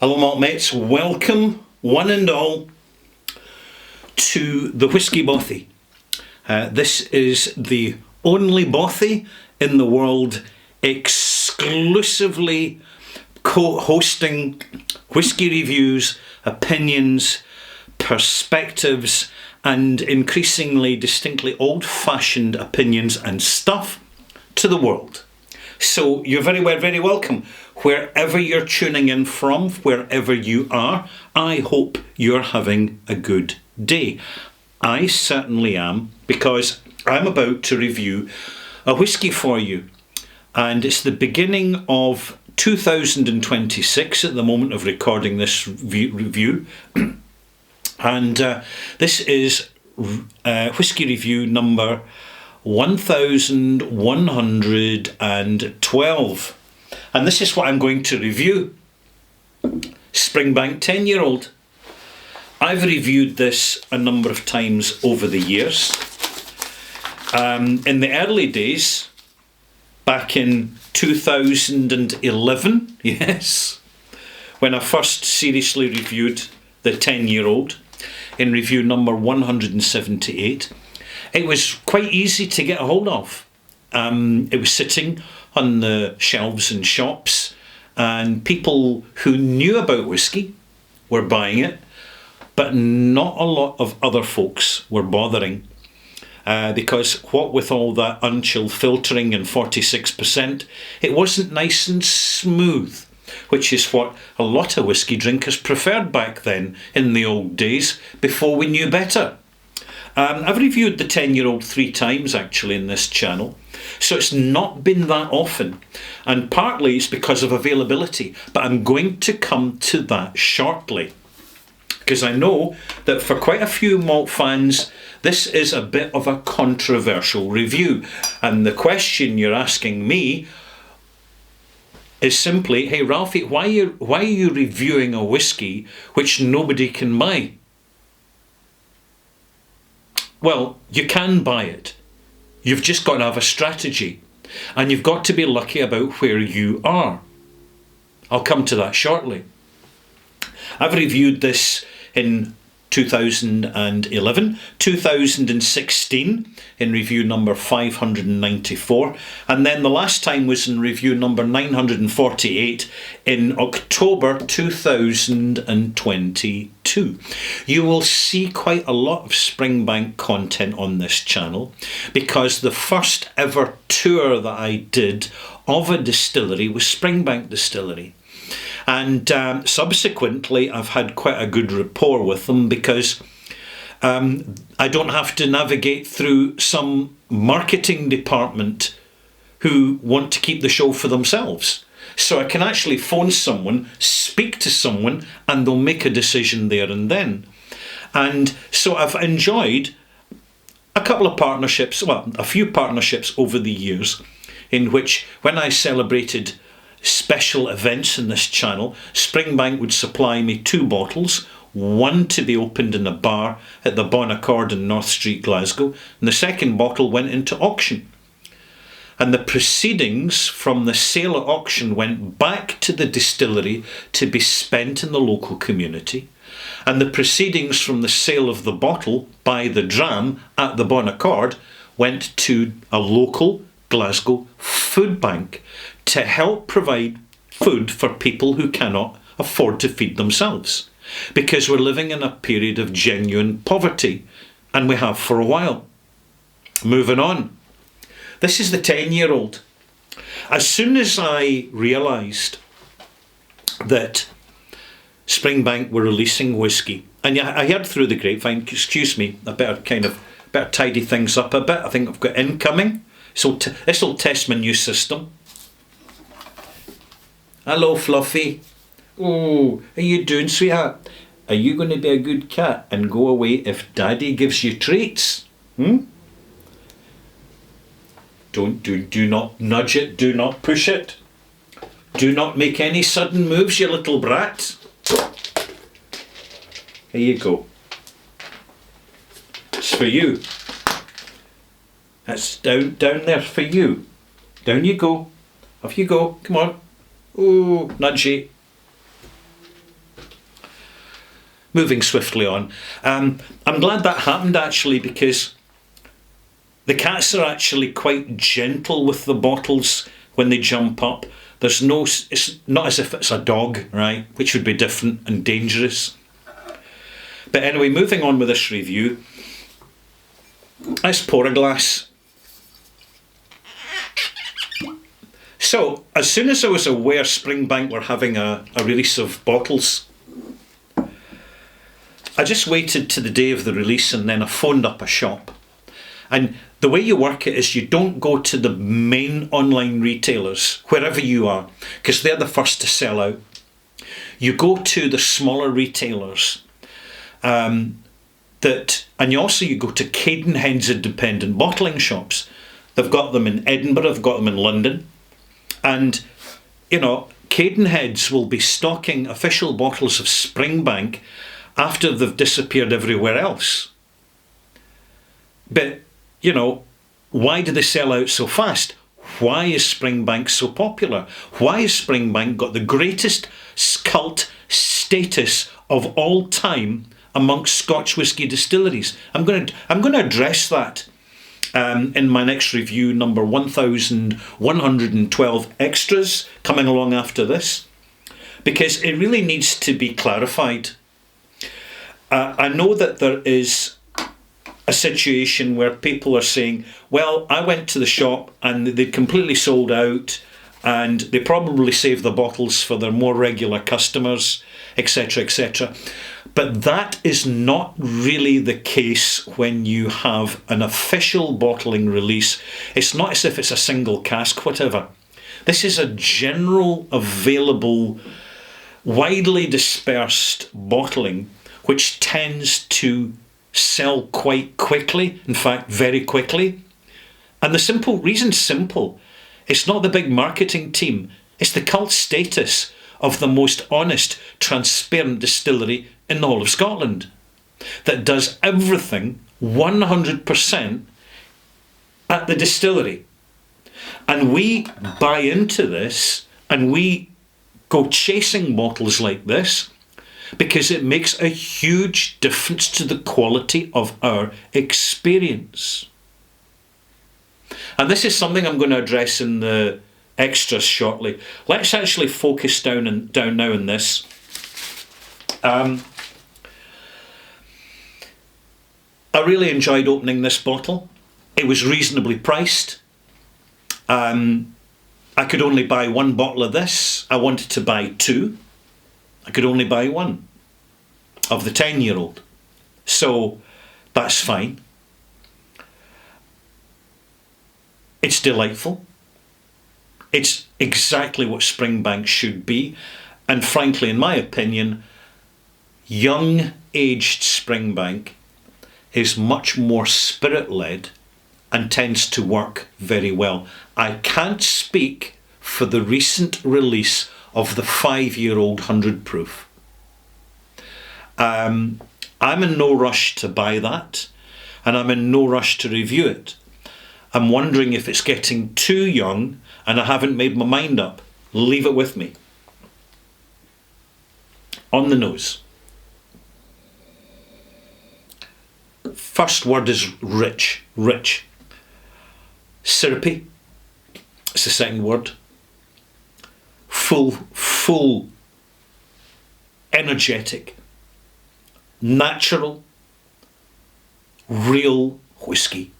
Hello malt mates, welcome one and all to the Whiskey Bothy. This is the only bothy in the world exclusively co-hosting whisky reviews, opinions, perspectives and increasingly distinctly old-fashioned opinions and stuff to the world. So you're very welcome. Wherever you're tuning in from, wherever you are, I hope you're having a good day. I certainly am, because I'm about to review a whisky for you. And it's the beginning of 2026 at the moment of recording this review. And this is whisky review number 1112. And this is what I'm going to review. Springbank 10-year-old. I've reviewed this a number of times over the years. In the early days, back in 2011, yes, when I first seriously reviewed the 10-year-old in review number 178, it was quite easy to get a hold of. It was sitting on the shelves in shops, and people who knew about whisky were buying it, but not a lot of other folks were bothering. Because what with all that unchilled filtering and 46%, it wasn't nice and smooth, which is what a lot of whisky drinkers preferred back then in the old days before we knew better. I've reviewed the 10-year-old 3 times actually in this channel, so it's not been that often, and partly it's because of availability, but I'm going to come to that shortly, because I know that for quite a few malt fans this is a bit of a controversial review, and the question you're asking me is simply, hey Ralphie, why are you reviewing a whisky which nobody can buy? Well, you can buy it. You've just got to have a strategy, and you've got to be lucky about where you are. I'll come to that shortly. I've reviewed this in 2011, 2016 in review number 594, and then the last time was in review number 948 in October 2022. You will see quite a lot of Springbank content on this channel, because the first ever tour that I did of a distillery was Springbank Distillery. And subsequently I've had quite a good rapport with them, because I don't have to navigate through some marketing department who want to keep the show for themselves. So I can actually phone someone, speak to someone, and they'll make a decision there and then. And so I've enjoyed a couple of partnerships, well, a few partnerships over the years, in which when I celebrated special events in this channel, Springbank would supply me 2 bottles, one to be opened in a bar at the Bon Accord in North Street, Glasgow, and the second bottle went into auction. And the proceedings from the sale at auction went back to the distillery to be spent in the local community, and the proceedings from the sale of the bottle by the dram at the Bon Accord went to a local Glasgow food bank to help provide food for people who cannot afford to feed themselves, because we're living in a period of genuine poverty, and we have for a while. Moving on. This is the 10-year-old. As soon as I realised that Springbank were releasing whisky, and I heard through the grapevine, excuse me, I better tidy things up a bit. I think I've got incoming. So this will test my new system. Hello, Fluffy. Oh, how you doing, sweetheart? Are you going to be a good cat and go away if Daddy gives you treats? Do not nudge it. Do not push it. Do not make any sudden moves, you little brat. Here you go. It's for you. That's down there for you. Down you go. Off you go. Come on. Oh, nudgy. moving swiftly on. I'm glad that happened, actually, because the cats are actually quite gentle with the bottles when they jump up. It's not as if it's a dog, right, which would be different and dangerous. But anyway, moving on with this review, let's pour a glass. So, as soon as I was aware Springbank were having a release of bottles, I just waited to the day of the release and then I phoned up a shop. And the way you work it is you don't go to the main online retailers, wherever you are, because they're the first to sell out. You go to the smaller retailers, and you go to Cadenhead's independent bottling shops. They've got them in Edinburgh, they've got them in London. And, Cadenhead's will be stocking official bottles of Springbank after they've disappeared everywhere else. But, why do they sell out so fast? Why is Springbank so popular? Why has Springbank got the greatest cult status of all time amongst Scotch whisky distilleries? I'm going to address that in my next review, number 1112 extras, coming along after this, because it really needs to be clarified. I know that there is a situation where people are saying, well, I went to the shop and they'd completely sold out and they probably saved the bottles for their more regular customers, etc., etc. But that is not really the case when you have an official bottling release. It's not as if it's a single cask, whatever. This is a general available, widely dispersed bottling, which tends to sell quite quickly, in fact, very quickly. And the reason's simple. It's not the big marketing team. It's the cult status of the most honest, transparent distillery in the whole of Scotland that does everything 100% at the distillery. And we buy into this and we go chasing bottles like this because it makes a huge difference to the quality of our experience. And this is something I'm going to address in the extras shortly. Let's actually focus down now on this. I really enjoyed opening this bottle. It was reasonably priced. I could only buy one bottle of this. I wanted to buy two. I could only buy one of the 10-year-old. So that's fine. It's delightful. It's exactly what Springbank should be. And frankly, in my opinion, young aged Springbank is much more spirit-led and tends to work very well. I can't speak for the recent release of the 5-year-old 100 proof. I'm in no rush to buy that, and I'm in no rush to review it. I'm wondering if it's getting too young and I haven't made my mind up. Leave it with me. On the nose. First word is rich. Rich. Syrupy. It's the second word. Full. Energetic. Natural. Real whiskey.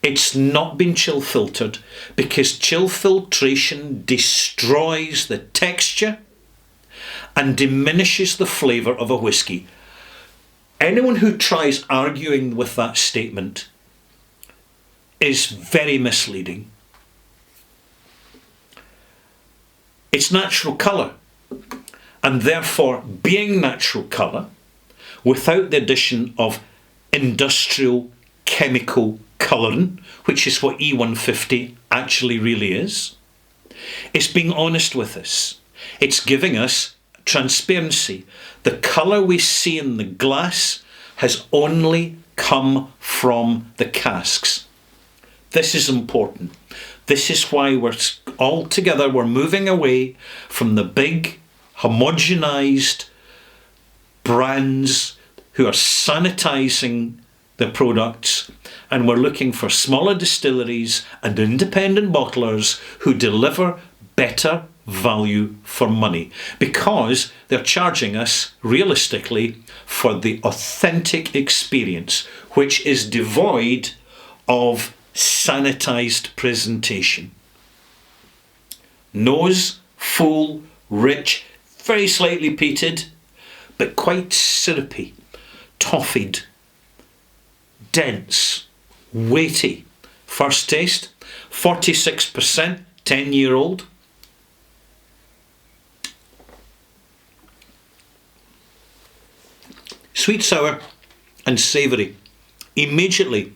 It's not been chill filtered because chill filtration destroys the texture and diminishes the flavour of a whiskey. Anyone who tries arguing with that statement is very misleading. It's natural colour, and therefore being natural colour without the addition of industrial chemical colouring, which is what E150 actually really is. It's being honest with us. It's giving us transparency. The colour we see in the glass has only come from the casks. This is important. This is why we're moving away from the big, homogenised brands who are sanitising the products, and we're looking for smaller distilleries and independent bottlers who deliver better value for money, because they're charging us realistically for the authentic experience, which is devoid of sanitised presentation. Nose full, rich, very slightly peated, but quite syrupy, toffied, dense, weighty. First taste, 46%, 10-year-old. Sweet, sour and savoury. Immediately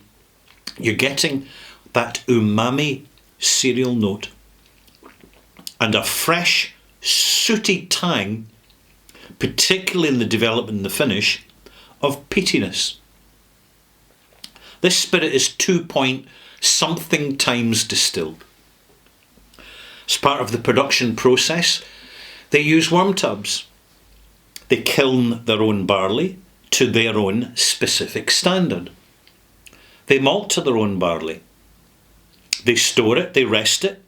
you're getting that umami cereal note and a fresh, sooty tang, particularly in the development and the finish, of peatiness. This spirit is 2 something times distilled. As part of the production process, they use worm tubs. They kiln their own barley to their own specific standard. They malt to their own barley. They store it, they rest it.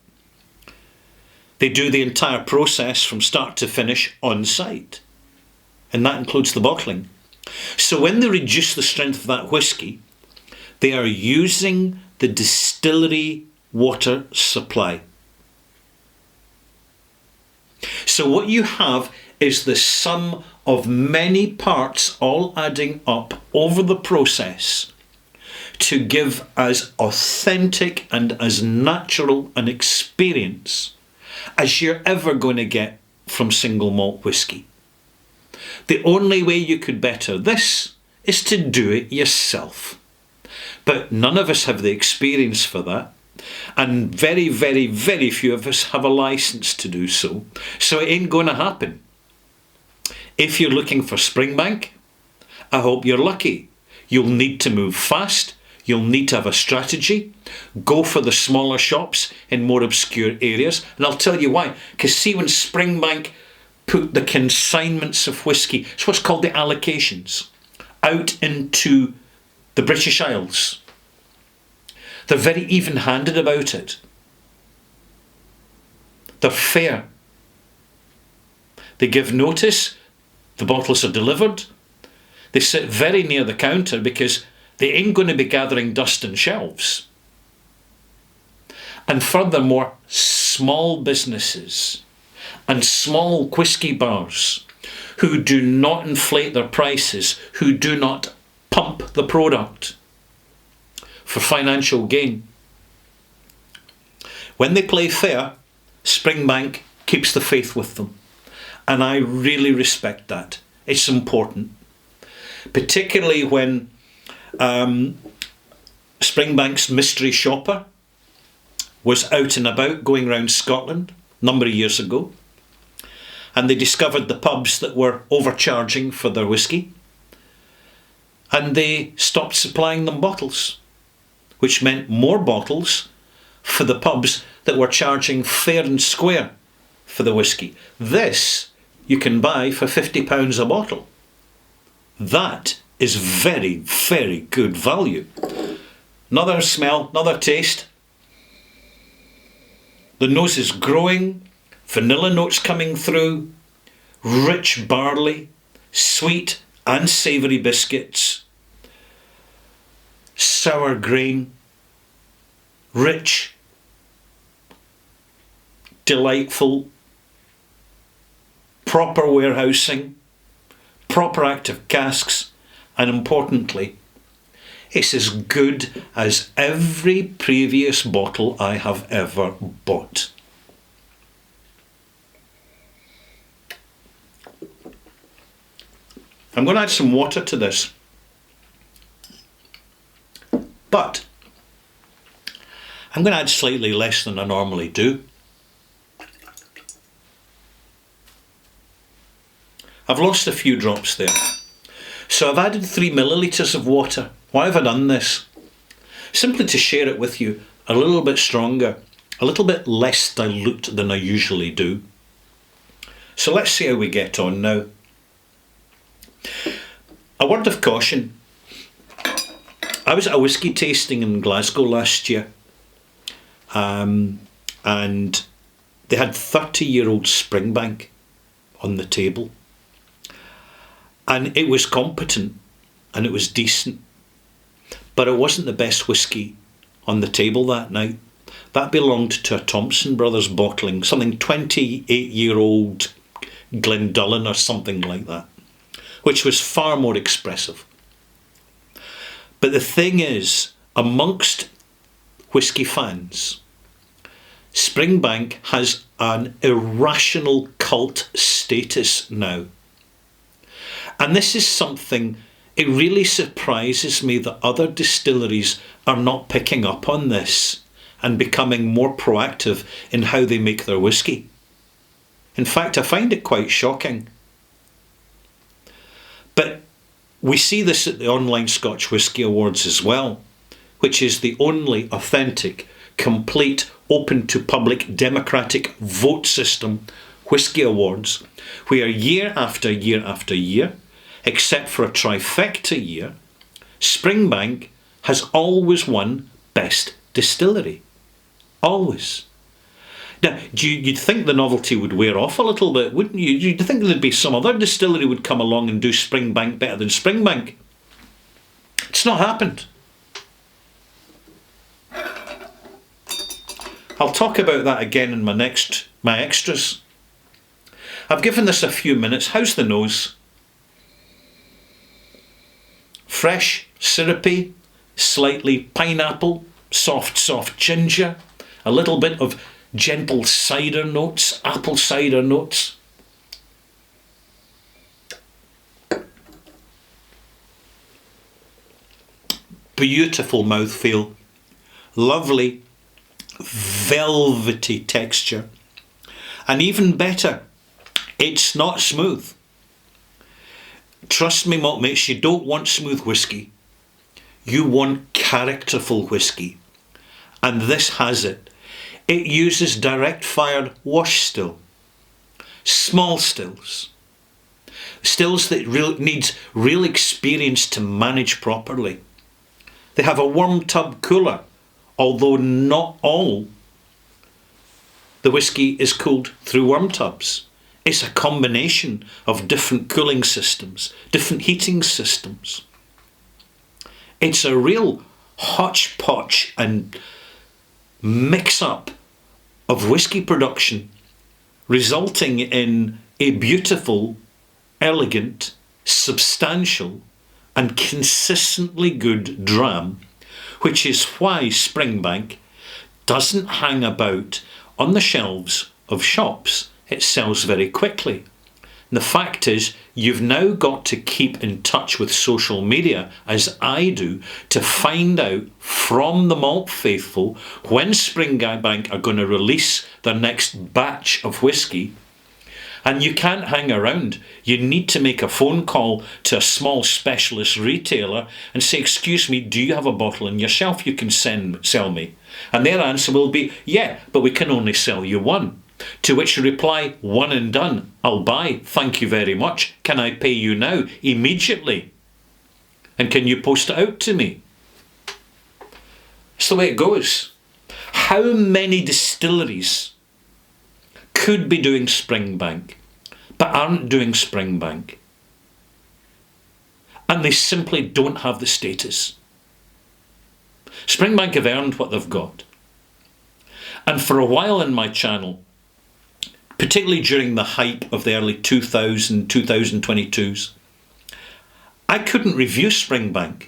They do the entire process from start to finish on site. And that includes the bottling. So when they reduce the strength of that whisky, they are using the distillery water supply. So what you have is the sum of many parts all adding up over the process to give as authentic and as natural an experience as you're ever going to get from single malt whisky. The only way you could better this is to do it yourself. But none of us have the experience for that, and very, very, very few of us have a license to do so. So it ain't going to happen. If you're looking for Springbank, I hope you're lucky. You'll need to move fast. You'll need to have a strategy. Go for the smaller shops in more obscure areas. And I'll tell you why. Because see, when Springbank put the consignments of whisky, it's what's called the allocations, out into the British Isles, they're very even-handed about it. They're fair. They give notice. The bottles are delivered. They sit very near the counter because they ain't going to be gathering dust in shelves. And furthermore, small businesses and small whisky bars who do not inflate their prices, who do not pump the product for financial gain. When they play fair, Springbank keeps the faith with them. And I really respect that. It's important. Particularly when Springbank's mystery shopper was out and about going around Scotland a number of years ago, and they discovered the pubs that were overcharging for their whisky, and they stopped supplying them bottles, which meant more bottles for the pubs that were charging fair and square for the whisky. This you can buy for £50 a bottle. That is very, very good value. Another smell, another taste. The nose is growing, vanilla notes coming through, rich barley, sweet and savoury biscuits, sour grain, rich, delightful, proper warehousing, proper active casks, and importantly, it's as good as every previous bottle I have ever bought. I'm going to add some water to this, but I'm going to add slightly less than I normally do. I've lost a few drops there. So I've added 3 millilitres of water. Why have I done this? Simply to share it with you a little bit stronger, a little bit less dilute than I usually do. So let's see how we get on now. A word of caution. I was at a whisky tasting in Glasgow last year, and they had 30-year-old Springbank on the table. And it was competent and it was decent, but it wasn't the best whisky on the table that night. That belonged to a Thompson Brothers bottling, something 28-year-old Glendullan or something like that, which was far more expressive. But the thing is, amongst whisky fans, Springbank has an irrational cult status now. And this is something, it really surprises me that other distilleries are not picking up on this and becoming more proactive in how they make their whisky. In fact, I find it quite shocking. But we see this at the Online Scotch Whisky Awards as well, which is the only authentic, complete, open to public democratic vote system whisky awards, where year after year after year, except for a trifecta year, Springbank has always won Best Distillery. Always. Now, you'd think the novelty would wear off a little bit, wouldn't you? You'd think there'd be some other distillery would come along and do Springbank better than Springbank. It's not happened. I'll talk about that again in my extras. I've given this a few minutes. How's the nose? Fresh, syrupy, slightly pineapple, soft ginger, a little bit of gentle cider notes, apple cider notes. Beautiful mouthfeel, lovely velvety texture, and even better, it's not smooth. Trust me, malt mates, you don't want smooth whisky. You want characterful whisky, and this has it. It uses direct fired wash still, small stills that needs real experience to manage properly. They have a worm tub cooler, although not all the whisky is cooled through worm tubs. It's a combination of different cooling systems, different heating systems. It's a real hodgepodge and mix-up of whisky production, resulting in a beautiful, elegant, substantial and consistently good dram, which is why Springbank doesn't hang about on the shelves of shops. It sells very quickly. And the fact is, you've now got to keep in touch with social media, as I do, to find out from the malt faithful when Springbank are going to release their next batch of whisky. And you can't hang around. You need to make a phone call to a small specialist retailer and say, excuse me, do you have a bottle on your shelf you can sell me? And their answer will be, yeah, but we can only sell you one. To which you reply, one and done. I'll buy. Thank you very much. Can I pay you now? Immediately. And can you post it out to me? It's the way it goes. How many distilleries could be doing Springbank but aren't doing Springbank? And they simply don't have the status. Springbank have earned what they've got. And for a while in my channel, particularly during the hype of the early 2022s, I couldn't review Springbank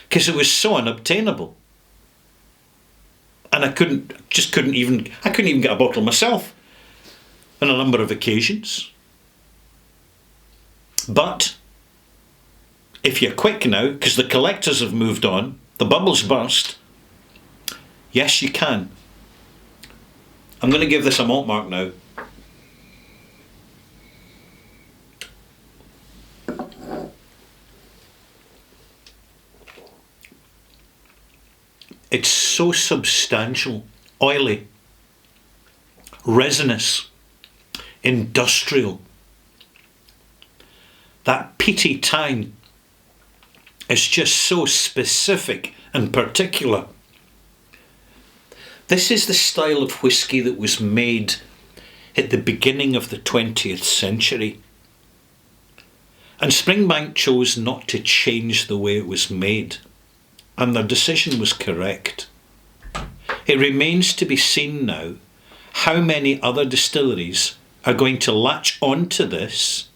because it was so unobtainable. And I couldn't even get a bottle myself on a number of occasions. But if you're quick now, because the collectors have moved on, the bubbles burst, yes you can. I'm going to give this a malt mark now. It's so substantial, oily, resinous, industrial. that peaty tang is just so specific and particular. This is the style of whisky that was made at the beginning of the 20th century. And Springbank chose not to change the way it was made, and their decision was correct. It remains to be seen now how many other distilleries are going to latch on to this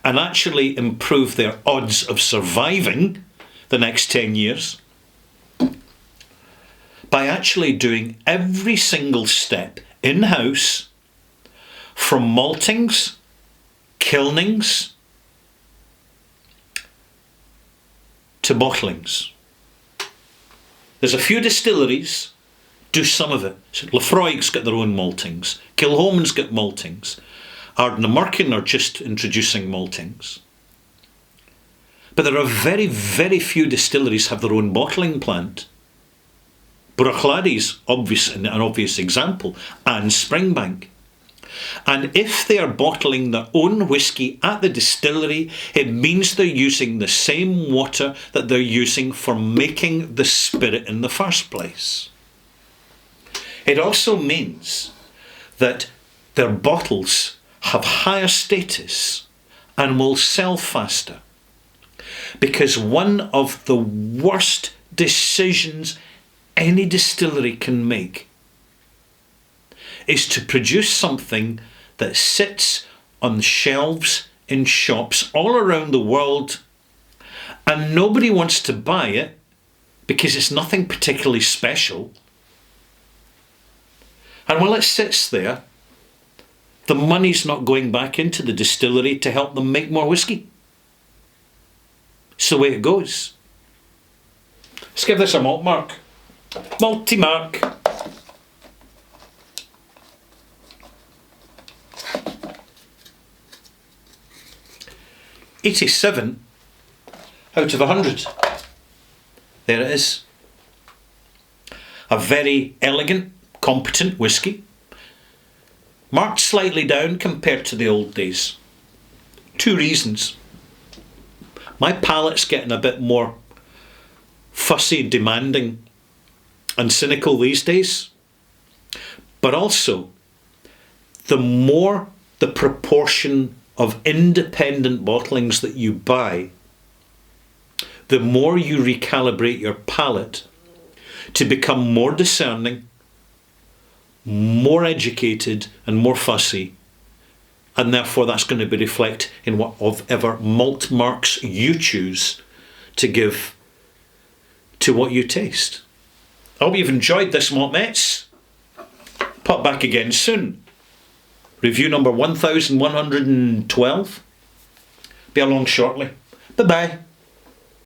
and actually improve their odds of surviving the next 10 years by actually doing every single step in-house, from maltings, kilnings, to bottlings. There's a few distilleries do some of it. So Laphroaig's got their own maltings. Kilchoman's got maltings. Ardnamurchan are just introducing maltings. But there are very, very few distilleries have their own bottling plant. Bruichladdich, an obvious example, and Springbank. And if they are bottling their own whisky at the distillery, it means they're using the same water that they're using for making the spirit in the first place. It also means that their bottles have higher status and will sell faster. Because one of the worst decisions any distillery can make is to produce something that sits on the shelves in shops all around the world and nobody wants to buy it because it's nothing particularly special. And while it sits there, the money's not going back into the distillery to help them make more whisky. It's the way it goes. Let's give this a malt mark. Malty mark. $87 out of 100. There it is. A very elegant, competent whisky. Marked slightly down compared to the old days. Two reasons. My palate's getting a bit more fussy, demanding and cynical these days. But also, the more the proportion of independent bottlings that you buy, the more you recalibrate your palate to become more discerning, more educated and more fussy, and therefore that's going to be reflected in whatever malt marks you choose to give to what you taste. I hope you've enjoyed this, Malt Mates. Pop back again soon. Review number 1112. Be along shortly. Bye-bye.